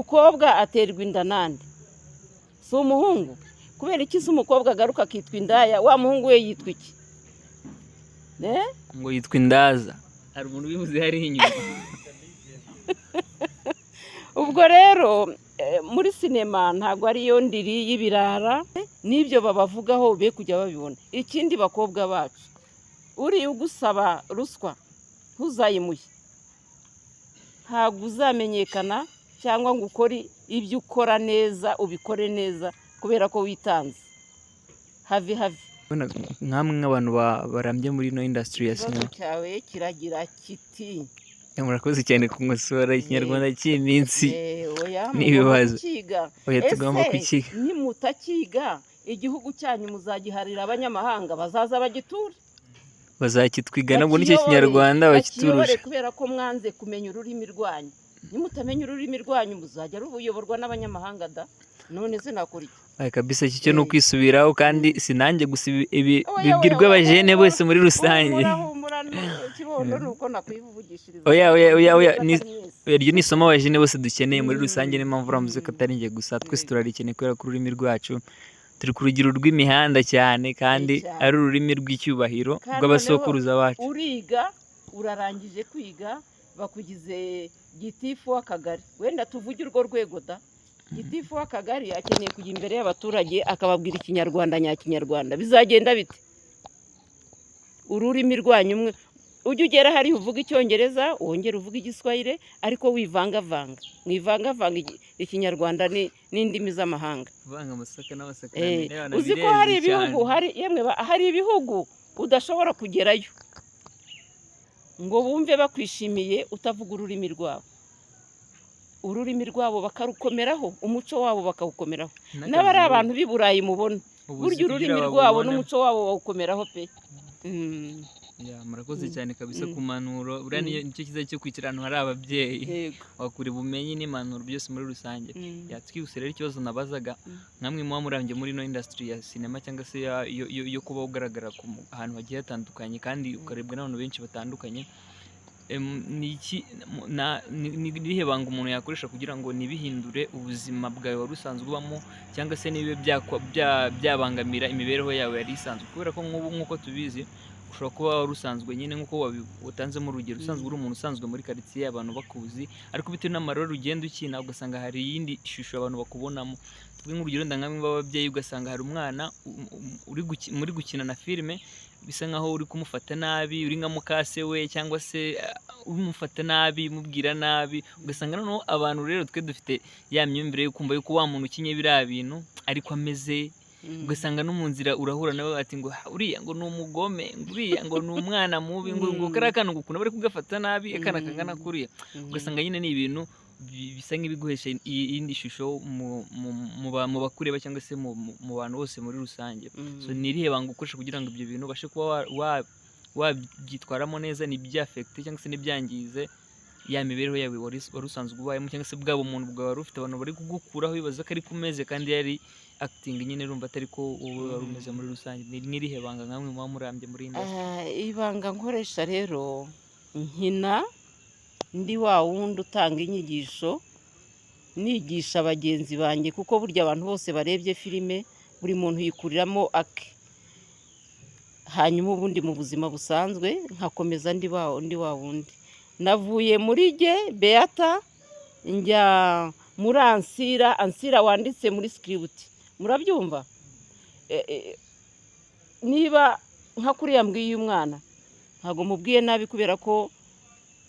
umukobwa aterwa inda nande si umuhungu kubera iki se umukobwa agaruka akitwa indaya wa muhungu we yitwa iki ngo yitwa indaza hari umuntu ubivuze hari inyuma ubwo rero muri sinema ntabwo ariyo ndiri y'ibirara n'ibyo babavugaho be kujya babibona ikindi bakobwa bacu uriya ugusaba ruswa ntuzayimuhe ntabwo uzamenyekana cyangwa ngo ukore ibyo ukora neza ubikore neza kubera ko witanze have nkamwe nk'abantu barambye muri ino industry ya sinema cyawe kiragira kiti murakoze cyane kunkosora ikinyarwanda cy'iminsi n'ibibazo oya tugomba kukiga nimutakiga igihugu cyanyu muzagiharira abanyamahanga bazaza bagiture bazakitwiga nabwo nicyo kinyarwanda bakiturusha kubera ko mwanze kumenya ururimi rwanyu nimutamenya ururimi rwanyu muzajya ruyoborwa n'abanyamahanga da none se nakora iki kabisa iki cyo ni ukwisubiraho kandi sinanjye gusa bibwirwa abajene bose muri rusange oya iryo ni isomo abajene bose dukeneye muri rusange niyo mpamvu uramuze ko atari njye gusa twese turarikeneye kubera ko ururimi rwacu turi ku rugero rw'imihanda cyane kandi ari ururimi rw'icyubahiro rw'abasokuruza bacu uriga urarangije kwiga bakugize gitifu w'akagari wenda tuvuge urwo rwego da gitifu w'akagari akeneye kujya imbere y'abaturage akababwira ikinyarwanda nyakinyarwanda bizagenda bite ururimi rwanyu umwe ujye ugera hari uvuga icyongereza wongere uvuga igiswahili ariko wivangavanga mwivangavanga ikinyarwanda n'indimi z'amahanga uzi ko hari ibihugu hari ibihugu udashobora kugerayo ngo bumve bakwishimiye utavuga ururimi rwabo ururimi rwabo bakarukomeraho umuco wabo bakawukomeraho n'abari abantu b'i Burayi mubona burya ururimi rwabo n'umuco wabo bawukomeraho pe murakoze cyane kabisa ku mpanuro buriya nicyo cyiza cyo kwicara ahantu hari ababyeyi wakura ubumenyi n'impanuro byose muri rusange twihuse rero ikibazo nabazaga nkamwe muba murambye muri ino industry ya sinema cyangwa se yo kuba ugaragara ahantu hagiye hatandukanye kandi ukarebwa n'abantu benshi batandukanye ni irihe banga umuntu yakoresha kugira ngo ntibihindure ubuzima bwawe wari usanzwe ubamo cyangwa se nibe byabangamira imibereho yawe yari isanzwe kubera ko nk'uko tubizi ushobora kuba wari usanzwe nyine nk'uko watanzemo urugero usanzwe uri umuntu usanzwe muri karitsiye abantu bakuzi ariko bitewe n'amarore ugenda ukina ugasanga hari iyindi shusho abantu bakubonamo tuvuge nk'urugero ndangamwe b'ababyeyi ugasanga hari umwana muri gukina na filime bisa nkaho uri kumufata nabi uri nka mukase we cyangwa se umufata nabi umubwira nabi ugasanga noneho abantu rero twe dufite ya myumvire yo kumva yuko wa muntu ukinye biriya bintu ariko ameze ugasanga no mu nzira urahura nawe ati ngo uriya ngo ni umugome uriya ngo ni umwana mubi ngo kariya kana gukunda bari kugafata nabi akana kangana kuriya ugasanga nyine ni ibintu bisa nk'ibiguhesha iyindi shusho mu bakureba cyangwa se mu bantu bose muri rusange so ni irihe banga ukoresha kugira ngo ibyo bintu ubashe kuba wabyitwaramo neza ntibyafekite cyangwa se ntibyangize ya mibereho yawe wari usanzwe ubayemo cyangwa se bwabo umuntu bwawe wari ufite abantu bari kugukuraho bibaza ko ari kumeze kandi yari acting nyine urumva atari ko wowe wari umeze muri rusange ni irihe banga nkamwe muba murambye muri ibanga nkoresha rero nkina ndi wa wundi utanga inyigisho nigisha bagenzi banjye kuko burya abantu bose barebye filime buri muntu yikuriramo ake hanyuma ubundi mu buzima busanzwe nkakomeza ndi wa wundi navuye muri Beata njya muri ansira wanditse muri script murabyumva niba nka kuriya mbwiye umwana ntabwo mubwiye nabi kubera ko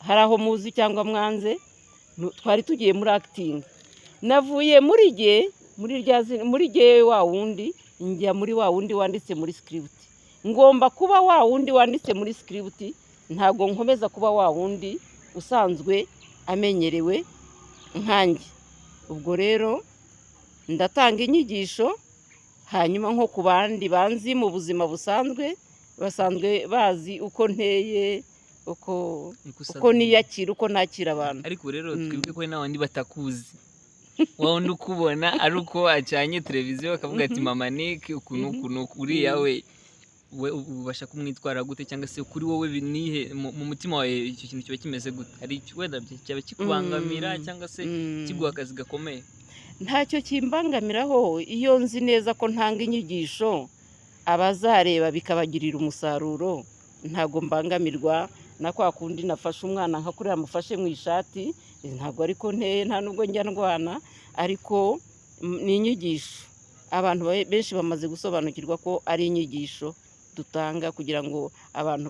hari aho muzi cyangwa mwanze twari tugiye muri acting navuye muri wa wundi njya muri wa wundi wanditse muri script ngomba kuba wa wundi wanditse muri script ntabwo nkomeza kuba wa wundi usanzwe amenyerewe nkanjye ubwo rero ndatanga inyigisho hanyuma nko ku bandi banzi mu buzima busanzwe basanzwe bazi uko nteye uko niyakira uko nakira abantu ariko rero twibuke ko n'abandi batakuzi wundi ukubona ari uko acanye televiziyo bakavuga ati mama Nick ukuntu uriya we we ubasha kumwitwara gute cyangwa se kuri wowe nihe mu mutima wawe icyo kintu kiba kimeze gute? Hari wenda cyaba kikubangamira cyangwa se kiguha akazi gakomeye? ntacyo kimbangamiraho iyo nzi neza ko ntanga inyigisho abazareba bikabagirira umusaruro, ntabwo mbangamirwa na kwa kundi nafashe umwana nka kuriya mufashe mu ishati, ntabwo ariko nteye, nta nubwo njya ndwana, ariko ni inyigisho. Abantu benshi bamaze gusobanukirwa ko ari inyigisho dutanga kugira ngo abantu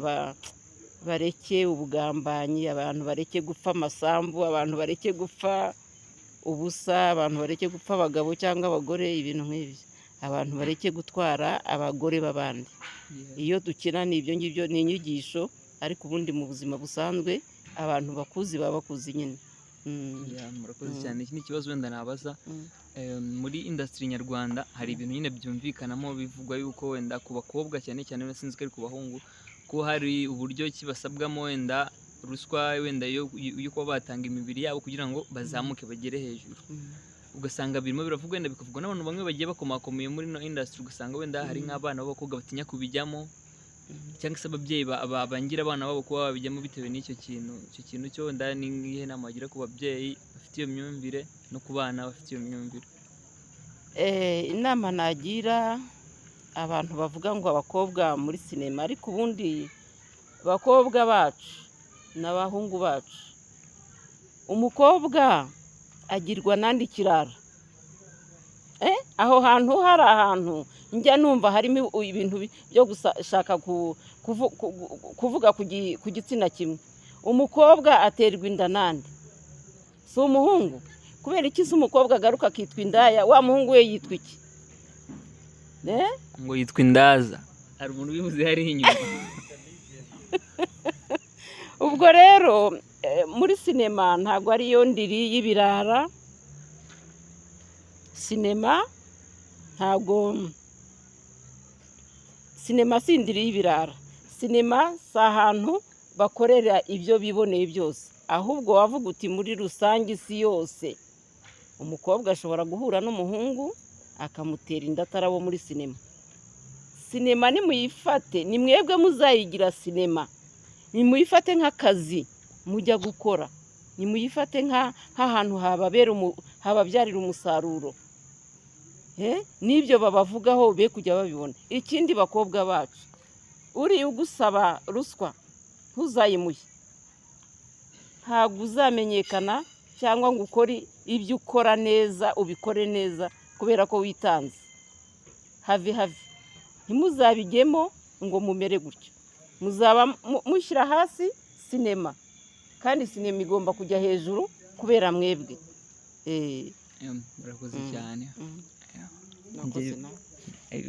bareke ubugambanyi, abantu bareke gupfa amasambu, abantu bareke gupfa ubusa, abantu bareke gupfa abagabo cyangwa abagore, ibintu nk'ibyo, abantu bareke gutwara abagore b'abandi. Iyo dukina ni ibyo ngibyo, ni inyigisho, ariko ubundi mu buzima busanzwe abantu bakuzi baba bakuzi nyine. Murakoze cyane. Ikindi kibazo wenda nabaza, muri industry nyarwanda hari ibintu nyine byumvikanamo bivugwa yuko wenda ku bakobwa cyane cyane, sinzi ko ari ku bahungu, ko hari uburyo kibasabwamo wenda ruswa wenda yo kuba batanga imibiri yabo kugira ngo bazamuke bagere hejuru. Ugasanga birimo biravugwa wenda bikavugwa n'abantu bamwe bagiye bakomakomeye muri no industry, ugasanga wenda hari nk'abana b'abakobwa batinya kubijyamo, cyangwa se ababyeyi bangira abana babo kuba babijyamo bitewe n'icyo kintu. Icyo kintu cyo wenda ni nk'ihe nama wagira ku babyeyi bafite iyo myumvire no ku bana bafite iyo myumvire? Inama nagira abantu bavuga ngo abakobwa muri sinema, ariko ubundi abakobwa bacu n'abahungu bacu, umukobwa agirwa nandi kirara. Aho hantu hari ahantu njya numva harimo ibintu byo gushaka kuvuga ku gitsina kimwe. Umukobwa aterwa inda nande, si umuhungu? Kubera iki se umukobwa agaruka akitwa indaya, wa muhungu we yitwa iki? Ngo yitwa indaza, hari umuntu ubivuze hari inyuma. Ubwo rero muri sinema ntabwo ariyo ndiri y'ibirara. Sinema si indiri y'ibirara. Sinema si ahantu bakorera ibyo biboneye byose, ahubwo wavuga uti muri rusange isi yose umukobwa ashobora guhura n'umuhungu akamutera inda atari abo muri sinema. Sinema nimuyifate, ni mwebwe muzayigira sinema, nimuyifate nk'akazi mujya gukora, nimuyifate nk'ahantu hababyarira umusaruro. N'ibyo babavugaho be kujya babibona. Ikindi bakobwa bacu, uriya ugusaba ruswa ntuzayimuhe, ntabwo uzamenyekana, cyangwa ngo ukore ibyo ukora neza ubikore neza kubera ko witanze. Have ntimuzabigemo ngo mumere gutyo, muzaba mushyira hasi sinema, kandi sinema igomba kujya hejuru kubera mwebwe. Murakoze cyane. Nakoze nawe.